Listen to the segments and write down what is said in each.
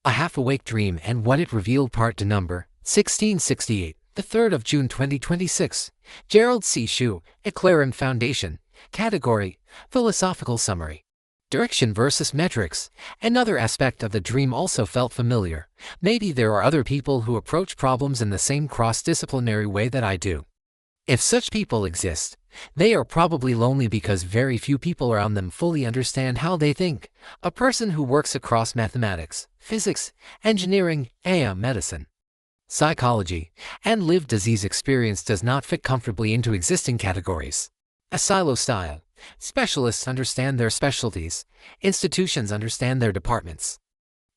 A Half-Awake Dream and What It Revealed Part 2 Number 1668, the 3rd of June 2026. Gerald C. EclaireMD Foundation. Category: Philosophical Summary. Direction versus metrics. Another aspect of the dream also felt familiar. Maybe there are other people who approach problems in the same cross-disciplinary way that I do. If such people exist, they are probably lonely because very few people around them fully understand how they think. A person who works across mathematics, physics, engineering, medicine, psychology, and lived disease experience does not fit comfortably into existing categories. A silo style. Specialists understand their specialties. Institutions understand their departments.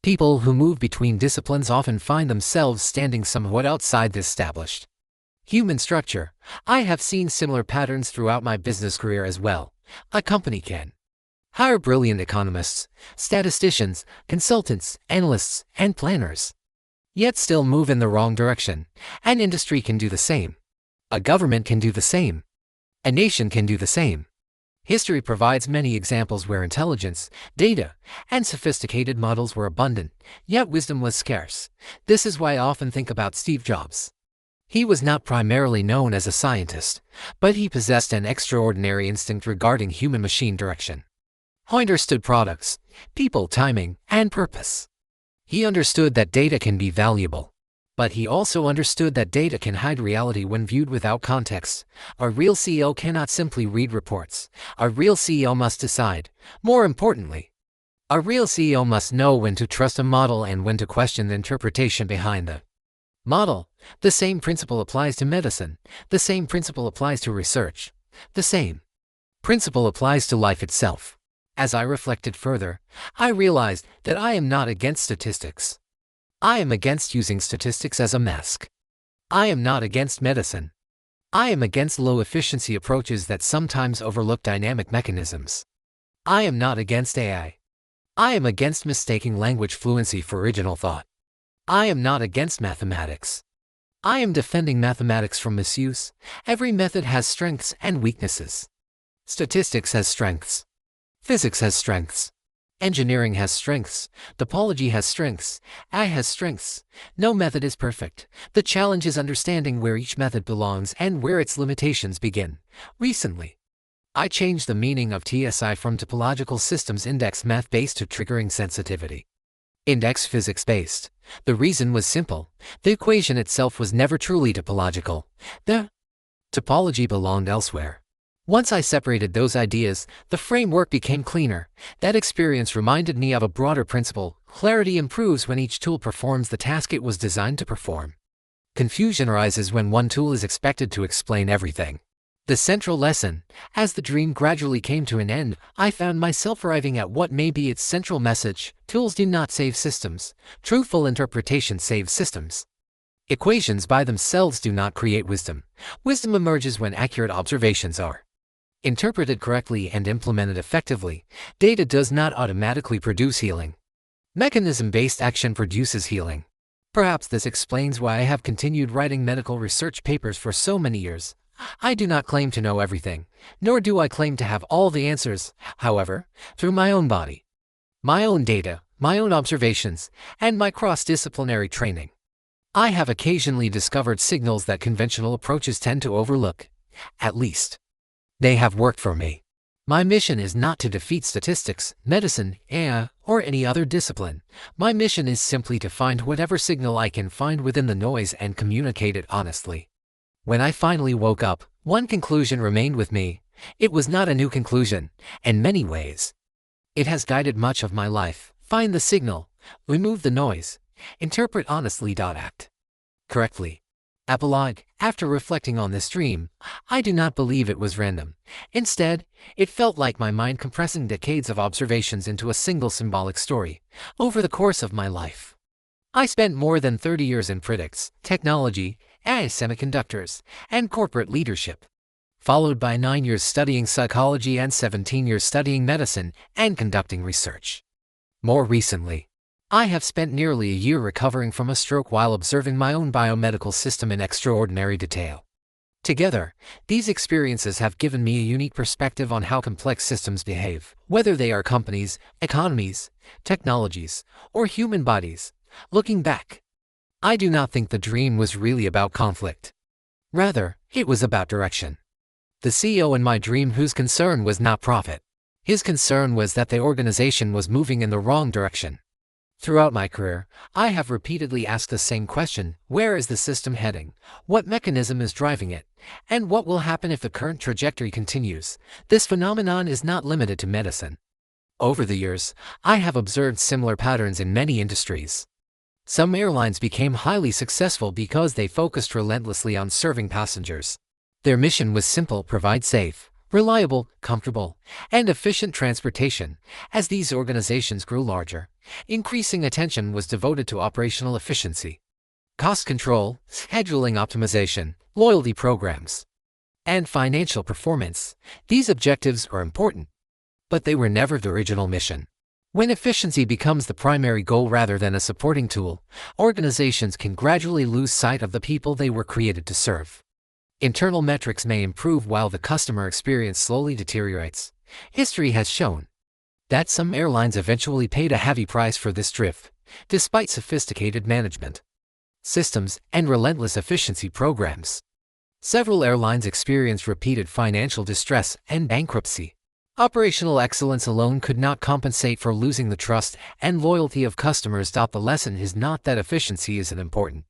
People who move between disciplines often find themselves standing somewhat outside the established human structure. I have seen similar patterns throughout my business career as well. A company can hire brilliant economists, statisticians, consultants, analysts, and planners, yet still move in the wrong direction. An industry can do the same. A government can do the same. A nation can do the same. History provides many examples where intelligence, data, and sophisticated models were abundant, yet wisdom was scarce. This is why I often think about Steve Jobs. He was not primarily known as a scientist, but he possessed an extraordinary instinct regarding human-machine direction. He understood products, people, timing, and purpose. He understood that data can be valuable, but he also understood that data can hide reality when viewed without context. A real CEO cannot simply read reports. A real CEO must decide. More importantly, a real CEO must know when to trust a model and when to question the interpretation behind the model. The same principle applies to medicine. The same principle applies to research. The same principle applies to life itself. As I reflected further, I realized that I am not against statistics. I am against using statistics as a mask. I am not against medicine. I am against low-efficiency approaches that sometimes overlook dynamic mechanisms. I am not against AI. I am against mistaking language fluency for original thought. I am not against mathematics. I am defending mathematics from misuse. Every method has strengths and weaknesses. Statistics has strengths. Physics has strengths. Engineering has strengths. Topology has strengths. AI has strengths. No method is perfect. The challenge is understanding where each method belongs and where its limitations begin. Recently, I changed the meaning of TSI from topological systems index math-based to triggering sensitivity index physics-based. The reason was simple. The equation itself was never truly topological. The topology belonged elsewhere. Once I separated those ideas, the framework became cleaner. That experience reminded me of a broader principle. Clarity improves when each tool performs the task it was designed to perform. Confusion arises when one tool is expected to explain everything. The central lesson: as the dream gradually came to an end, I found myself arriving at what may be its central message. Tools do not save systems. Truthful interpretation saves systems. Equations by themselves do not create wisdom. Wisdom emerges when accurate observations are interpreted correctly and implemented effectively. Data does not automatically produce healing. Mechanism-based action produces healing. Perhaps this explains why I have continued writing medical research papers for so many years. I do not claim to know everything, nor do I claim to have all the answers. However, through my own body, my own data, my own observations, and my cross-disciplinary training, I have occasionally discovered signals that conventional approaches tend to overlook. At least, they have worked for me. My mission is not to defeat statistics, medicine, AI, or any other discipline. My mission is simply to find whatever signal I can find within the noise and communicate it honestly. When I finally woke up, one conclusion remained with me. It was not a new conclusion. In many ways, it has guided much of my life. Find the signal, remove the noise, interpret honestly. Act correctly. Epilogue: after reflecting on this dream, I do not believe it was random. Instead, it felt like my mind compressing decades of observations into a single symbolic story. Over the course of my life, I spent more than 30 years in predicts, technology, AI, semiconductors, and corporate leadership, followed by 9 years studying psychology and 17 years studying medicine and conducting research. More recently, I have spent nearly a year recovering from a stroke while observing my own biomedical system in extraordinary detail. Together, these experiences have given me a unique perspective on how complex systems behave, whether they are companies, economies, technologies, or human bodies. Looking back, I do not think the dream was really about conflict. Rather, it was about direction. The CEO in my dream, whose concern was not profit. His concern was that the organization was moving in the wrong direction. Throughout my career, I have repeatedly asked the same question: where is the system heading? What mechanism is driving it? And what will happen if the current trajectory continues? This phenomenon is not limited to medicine. Over the years, I have observed similar patterns in many industries. Some airlines became highly successful because they focused relentlessly on serving passengers. Their mission was simple: provide safe, reliable, comfortable, and efficient transportation. As these organizations grew larger, increasing attention was devoted to operational efficiency, cost control, scheduling optimization, loyalty programs, and financial performance. These objectives are important, but they were never the original mission. When efficiency becomes the primary goal rather than a supporting tool, organizations can gradually lose sight of the people they were created to serve. Internal metrics may improve while the customer experience slowly deteriorates. History has shown that some airlines eventually paid a heavy price for this drift, despite sophisticated management systems and relentless efficiency programs. Several airlines experienced repeated financial distress and bankruptcy. Operational excellence alone could not compensate for losing the trust and loyalty of customers. The lesson is not that efficiency isn't important.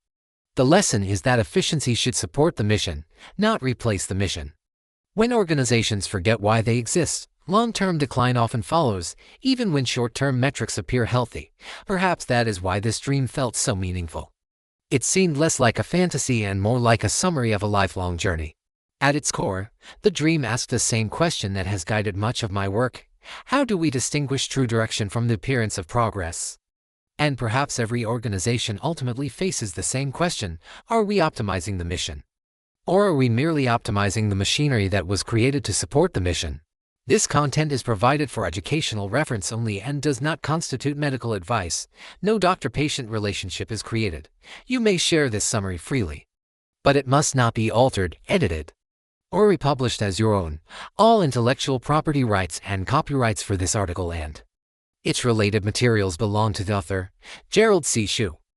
The lesson is that efficiency should support the mission, not replace the mission. When organizations forget why they exist, long-term decline often follows, even when short-term metrics appear healthy. Perhaps that is why this dream felt so meaningful. It seemed less like a fantasy and more like a summary of a lifelong journey. At its core, the dream asked the same question that has guided much of my work: how do we distinguish true direction from the appearance of progress? And perhaps every organization ultimately faces the same question: are we optimizing the mission? Or are we merely optimizing the machinery that was created to support the mission? This content is provided for educational reference only and does not constitute medical advice. No doctor-patient relationship is created. You may share this summary freely, but it must not be altered, edited, or republished as your own. All intellectual property rights and copyrights for this article and its related materials belong to the author, Gerald C.